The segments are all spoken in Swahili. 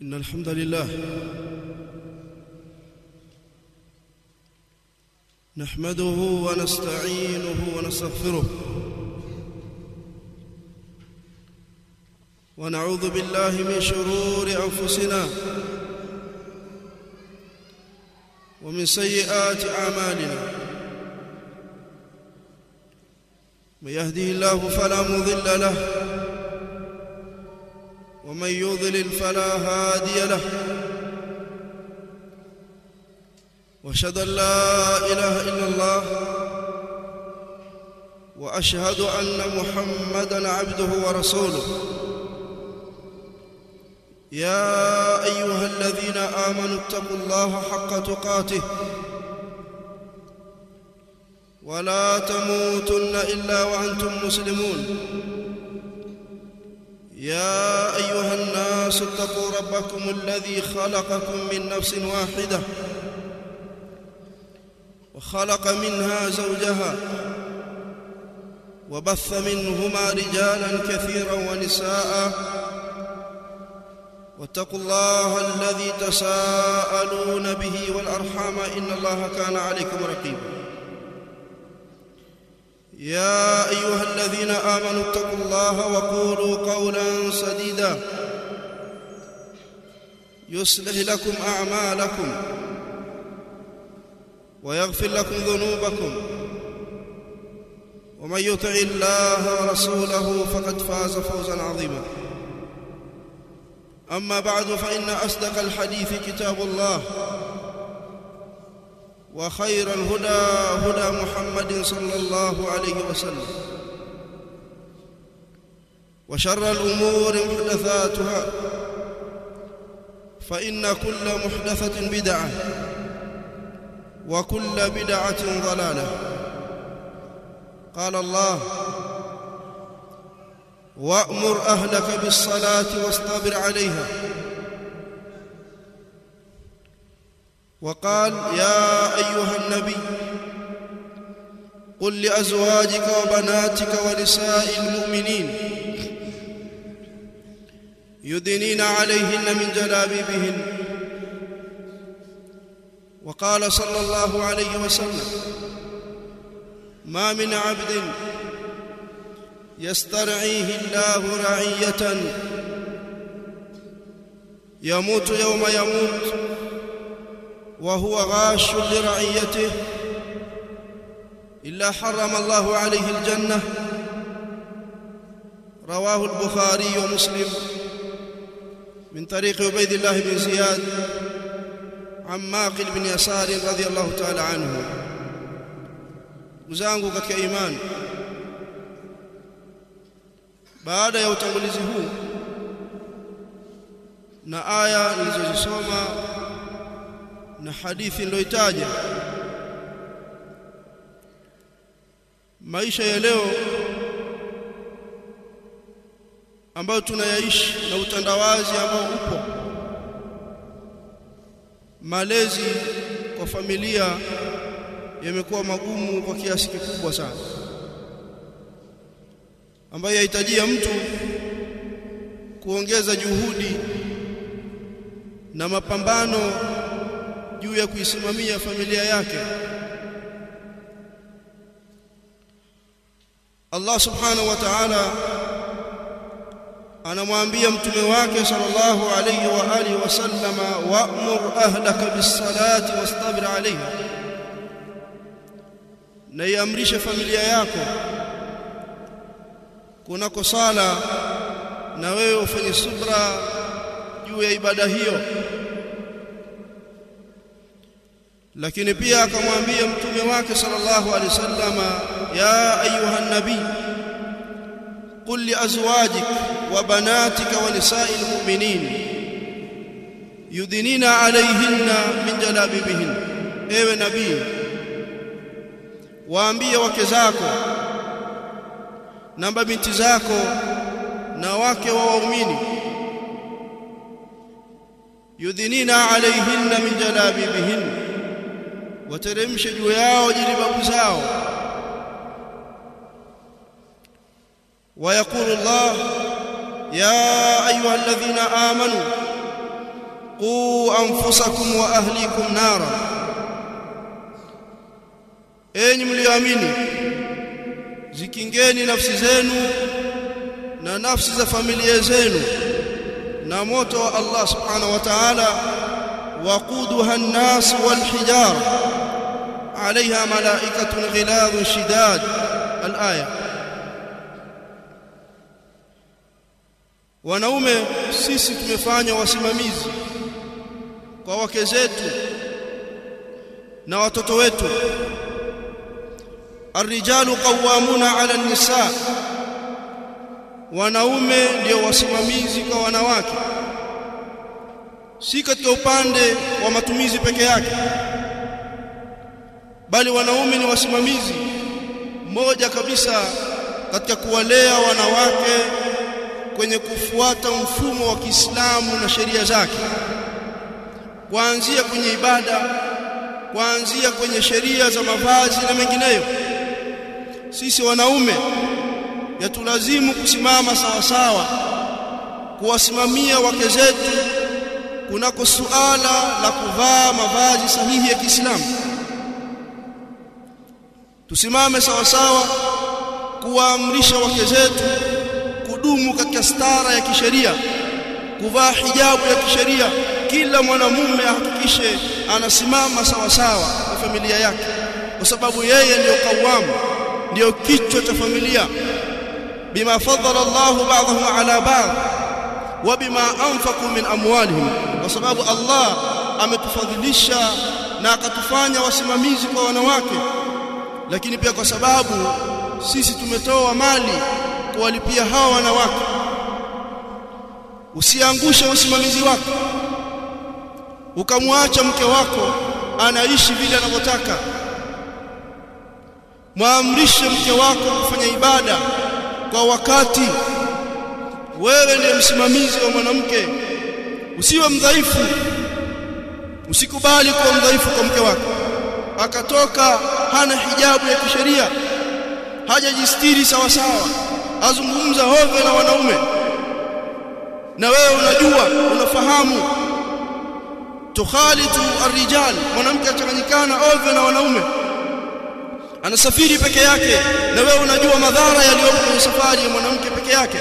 إن الحمد لله نحمده ونستعينه ونستغفره ونعوذ بالله من شرور أنفسنا ومن سيئات أعمالنا من يهده الله فلا مضل له ومن يضلل فلا هادي له واشهد ان لا اله الا الله واشهد ان محمدا عبده ورسوله يا ايها الذين امنوا اتقوا الله حق تقاته ولا تموتن الا وانتم مسلمون يا أيها الناس اتقوا ربكم الذي خلقكم من نفس واحدة وخلق منها زوجها وبث منهما رجالا كثيرا ونساء واتقوا الله الذي تساءلون به والأرحام إن الله كان عليكم رقيبا يا أيها الذين آمنوا اتقوا الله وقولوا قولا سديدا يصلح لكم أعمالكم ويغفر لكم ذنوبكم ومن يطع الله ورسوله فقد فاز فوزا عظيما أما بعد فإن أصدق الحديث كتاب الله وخير الهدى هدى محمد صلى الله عليه وسلم وشر الأمور محدثاتها فإن كل محدثة بدعة وكل بدعة ضلالة قال الله وأمر أهلك بالصلاة واصطبر عليها وقال يا أيها النبي قل لأزواجك وبناتك ونساء المؤمنين يدنين عليهن من جلابيبهن وقال صلى الله عليه وسلم ما من عبد يسترعيه الله رعية يموت يوم يموت وهو غاش لرعيته إلا حرم الله عليه الجنة رواه البخاري ومسلم من طريق عبيد الله بن زياد عن ماقل بن يسار رضي الله تعالى عنه. Mzangu katika imani, baada ya utangulizi huu na aya nilizozisoma na hadithi niliyoitaja, maisha ya leo ambayo tunayaishi na utandawazi ambao upo, malezi kwa familia yamekuwa magumu kwa kiasi kikubwa sana, ambayo yahitajia mtu kuongeza juhudi na mapambano juu ya kuisimamia familia yake. Allah subhanahu wa ta'ala anamwambia mtume wake sallallahu alayhi wa alihi wasallama wa'mur ahlaka bis-salati wastabir 'alayha, na iamrishe familia yako kunako sala na wewe ufanye subra juu ya ibada hiyo. Lakini pia akamwambia mtume wake sallallahu alayhi wasallama ya ayuha nabii qul li azwajik wa banatika wa nisa'il mu'minin yudinina alayhinna min jalabibihin, ewe nabii waambie wake zako na binti zako na wake wa waumini, yudinina alayhinna min jalabibihin, wateremshe juu yao jilibabu zao. ويقول الله يا أيها الذين آمنوا anfusakum wa ahlikum nara, enyi mlioamini, zikingeni nafsi zenu na nafsi za familia zenu na moto wa Allah subhanahu wa ta'ala. waquduha an-nas wal hijar عليها ملائكة غلاظ شداد الآية. Wanaume sisi tumefanya wasimamizi kwa wake zetu na watoto wetu. Ar-rijalu qawwamuna 'ala an-nisaa, wanaume ndio wasimamizi kwa wanawake, si katika upande wa matumizi peke yake, bali wanaume ni wasimamizi moja kabisa katika kuwalea wanawake kwenye kufuata mfumo wa Kiislamu na sheria zake, kuanzia kwenye ibada, kuanzia kwenye sheria za mavazi na mengineyo. Sisi wanaume yatulazimu kusimama sawa sawa kuwasimamia wake zetu kunako suala la kuvaa mavazi sahihi ya Kiislamu. Tusimame sawa sawa kuwaamrisha wake zetu kudumu katika stara ya kisheria, kuvaa hijabu ya kisheria. Kila mwanamume ahakikishe anasimama sawa sawa na familia yake, kwa sababu yeye ndiyo kawamu, ndiyo kichwa cha familia. Bima faddala Allahu ba'dahum ala ba'd wa bima anfaqu min amwalihim, kwa sababu Allah ametufadhilisha na akatufanya wasimamizi kwa wanawake, lakini pia kwa sababu sisi tumetoa mali kuwalipia hawa wanawake. Usiangushe usimamizi wako ukamwacha mke wako anaishi vile anavyotaka. Muamrishe mke wako kufanya ibada kwa wakati. Wewe ndiye msimamizi wa mwanamke, usiwe mdhaifu. Usikubali kuwa mdhaifu kwa mke wako, akatoka hana hijabu ya kisheria, hajajistiri sawa sawa, azungumza hovyo na wanaume, na wewe unajua, unafahamu. Tukhalitu ar-rijal, mwanamke achanganyikana ovyo na wanaume, anasafiri peke yake, na wewe unajua madhara yaliyopo kwenye safari ya mwanamke peke yake.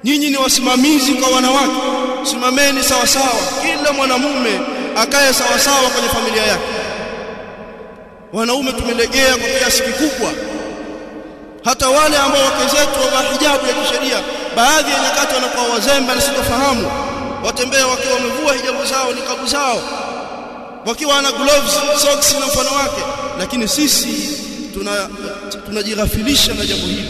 Nyinyi ni wasimamizi kwa wanawake, simameni sawa sawa, kila mwanamume akae sawa sawa kwenye familia yake. Wanaume tumelegea kwa kiasi kikubwa, hata wale ambao wake zetu wavaa hijabu ya kisheria, baadhi ya nyakati wanakuwa wazembe na sitofahamu, watembea wakiwa wamevua hijabu zao, nikabu zao, wakiwa na gloves, socks na mfano wake. Lakini sisi tunajighafilisha na jambo hili.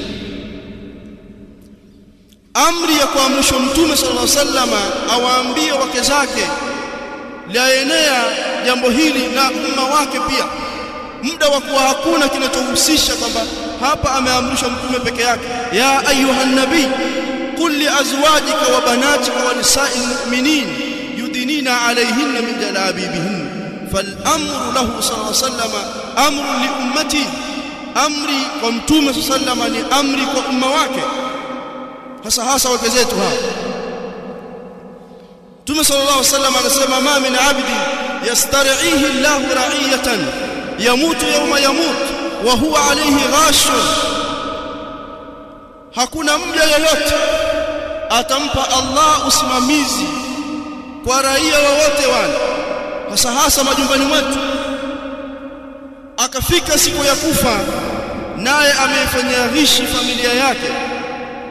Amri ya kuamrishwa Mtume sallallahu alaihi wasallam awaambie wake zake laenea jambo hili na umma wake pia, muda wa kuwa hakuna kinachohusisha kwamba hapa ameamrishwa Mtume peke yake. Ya ayuhan nabii qul li azwajika wa banatika wa nisa'il mu'minin yudinina alayhinna min jalabibihin. Fal amru lahu sallallahu alayhi wasallam amru li ummati, amri kwa Mtume sallallahu alayhi wasallam ni amri kwa umma wake, hasa wake zetu hawa. Mtume sallallahu alayhi wasallam anasema ma min 'abdi yastari'ihi Allahu ra'iyatan yamutu yawma yamut wa huwa alayhi ghashun, hakuna mja yeyote atampa Allah usimamizi kwa raia wowote wale, hasa majumbani mwetu, akafika siku ya kufa naye ameifanyia ghishi familia yake.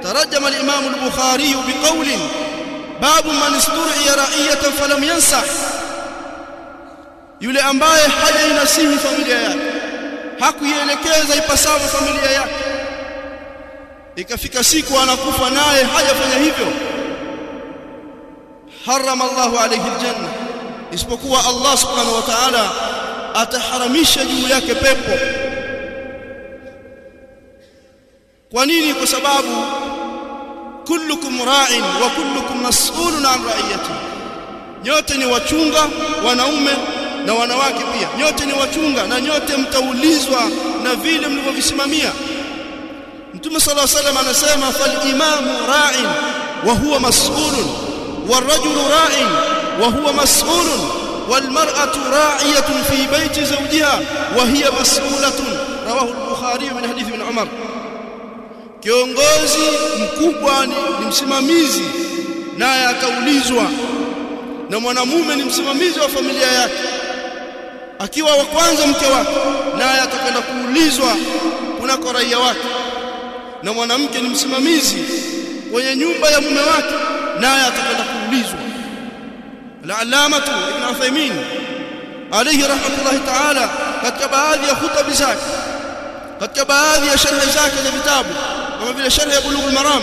Tarajama al-Imam al-Bukhari biqawlin babu man isturiya ra'iyatan falam yansah, yule ambaye hajainasihi familia yake, hakuielekeza ipasavyo familia yake, ikafika siku anakufa naye hajafanya hivyo, harama Allahu alayhi aljanna, isipokuwa Allah subhanahu wa ta'ala ataharamisha juu yake pepo. Kwa nini? Kwa sababu kullukum ra'in wa kullukum mas'ulun an ra'iyati, nyote ni wachunga, wanaume na wanawake pia, nyote ni wachunga na nyote mtaulizwa na vile mlivyovisimamia. Mtume sallallahu alaihi wasallam anasema fal imamu ra'in wa huwa mas'ulun, wal rajulu ra'in وهو مسؤول والمرأة راعية في بيت زوجها وهي مسؤولة رواه البخاري من حديث ابن عمر. Kiongozi mkubwa ni msimamizi, naye ataulizwa, na mwanamume ni msimamizi wa familia yake, akiwa wa kwanza mke wake, naye atakwenda kuulizwa kunako raia wake. Na mwanamke ni msimamizi kwenye nyumba ya mume wake, naye atakwenda kuulizwa. Al-Allamatu Ibn Uthaymeen alayhi rahmatullahi ta'ala katika baadhi ya hutuba zake, katika baadhi ya sharh zake za vitabu kama vile sharh ya Bulughul Maram,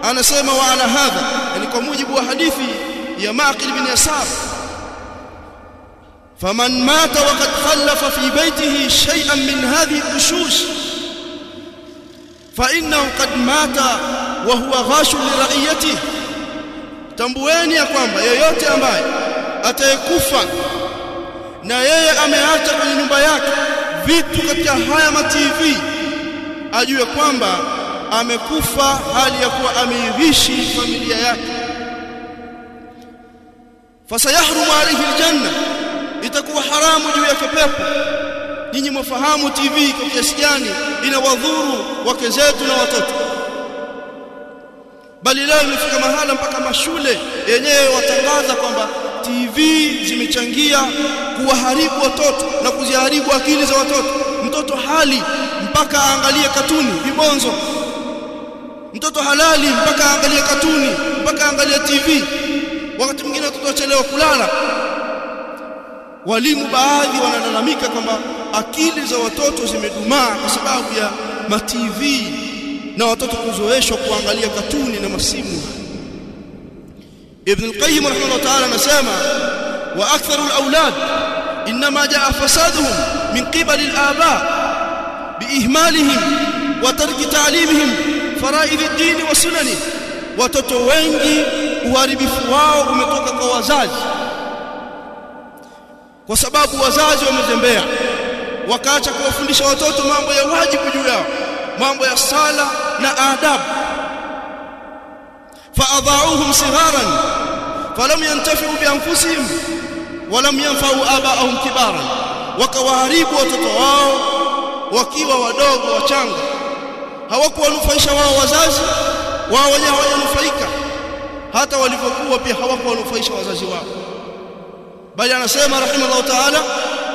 anasema wa ala hadha, yani kwa mujibu wa hadithi ya Maqil bin Yasar, faman mata wa qad khallafa fi baytihi shay'an min hadhihi al-ushush fa innahu qad mata wa huwa ghashun li ra'iyatihi. Tambueni ya kwamba yeyote ambaye atayekufa na yeye ameacha kwenye nyumba yake vitu katika haya ma-TV, ajue kwamba amekufa hali ya kuwa ameishi familia yake. Fasayahrumu alayhi aljanna, itakuwa haramu juu yake pepo. Ninyi mfahamu TV kwa kiasi gani inawadhuru wake zetu na watoto, bali leo imefika mahala mpaka mashule yenyewe watangaza kwamba TV zimechangia kuwaharibu watoto na kuziharibu akili za watoto. Mtoto hali mpaka aangalie katuni vibonzo, mtoto halali mpaka aangalie katuni, mpaka aangalie TV. Wakati mwingine watoto wachelewa kulala. Walimu baadhi wanalalamika kwamba akili za watoto zimedumaa kwa sababu ya ma-TV na watoto kuzoeshwa kuangalia katuni na masimu. Ibn al-Qayyim rahimahullah ta'ala anasema wa aktharu al-awlad inma jaa fasaduhum min qibali al-aba biihmalihim wa tarki ta'limihim faraid ad-din wa sunani. Watoto wengi uharibifu wao umetoka kwa wazazi, kwa sababu wazazi wamezembea, wakaacha kuwafundisha watoto mambo ya wajibu juu yao, mambo ya sala na adabu. Faadha'uhum sigharan falam yantafi'u bi anfusihim walam yanfa'u aba'ahum kibaran, wakawaharibu watoto wao wakiwa wadogo wachanga, hawakuwanufaisha wao wazazi wao wenyewe, hawajanufaika. Hata walipokuwa pia hawakuwanufaisha wazazi wao. Bali anasema rahimahullah ta'ala,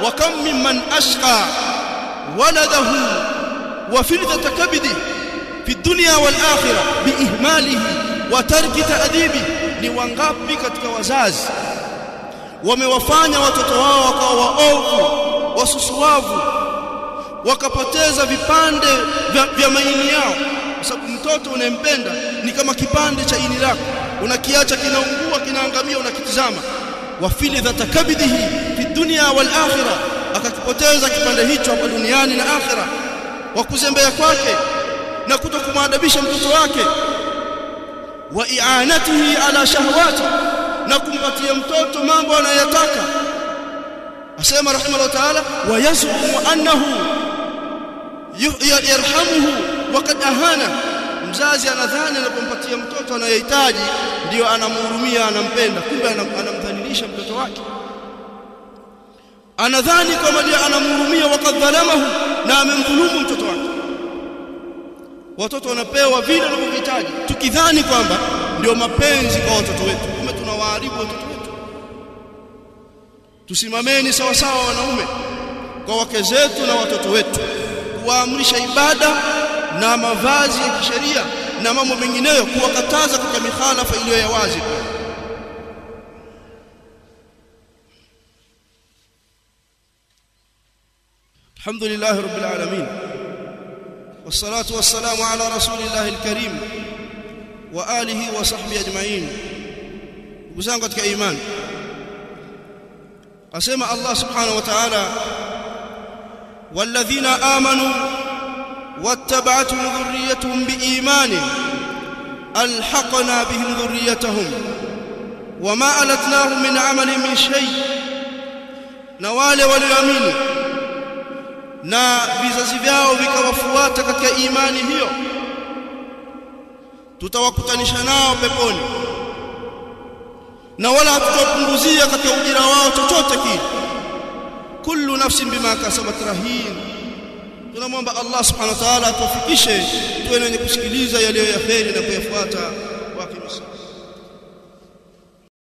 wa kam mimman ashqa waladahu wa filta kabidi fi dunya wal akhirah biihmalihi wa tarki ta'dibi. Ni wangapi katika wazazi wamewafanya watoto wao wakawa waovu, wasusuavu, wakapoteza vipande vya maini yao. Kwa sababu mtoto unayempenda ni kama kipande cha ini lako, unakiacha kinaungua, kinaangamia, unakitizama. Wa filta takabidhi fi dunya wal akhirah, akakipoteza kipande hicho hapa duniani na akhira, wa kuzembea kwake na kutokumaadabisha mtoto wake. Wa i'anatihi ala shahawati, na kumpatia mtoto mambo anayotaka. Asema rahimahullah ta'ala, wa yasumu annahu yarhamuhu wa qad ahana. Mzazi anadhani anapompatia mtoto anayohitaji ndio anamhurumia, anampenda, kumbe anamdhalilisha mtoto wake. Anadhani kama ndio anamhurumia, waqad dhalamahu, na amemdhulumu mtoto wake. Watoto wanapewa vile wanavyohitaji tukidhani kwamba ndio mapenzi kwa watoto wetu, kumbe tunawaharibu watoto wetu. Tusimameni sawa sawa wanaume kwa wake zetu na watoto wetu, kuwaamrisha ibada na mavazi ya kisheria na mambo mengineyo, kuwakataza katika mikhalafa iliyo ya wazi. Alhamdulillah rabbil alamin, wassalatu wassalamu ala rasulillahi alkarim wa alihi wa sahbihi ajma'in. Ndugu zangu katika imani, asema Allah subhanahu wa ta'ala, walladhina amanu wattaba'atuhum dhurriyyatuhum biimanin alhaqna bihim dhurriyyatahum wama alatnahum min 'amalin min shay. Na wale walioamini na vizazi vyao vikawafuata katika imani hiyo, tutawakutanisha nao peponi, na wala hatutapunguzia katika ujira wao chochote kile. Kullu nafsin bima kasabat rahin. Tunamwomba Allah subhanahu wa ta'ala atufikishe tuwe wenye kusikiliza yaliyo ya kheri na kuyafuata. Wa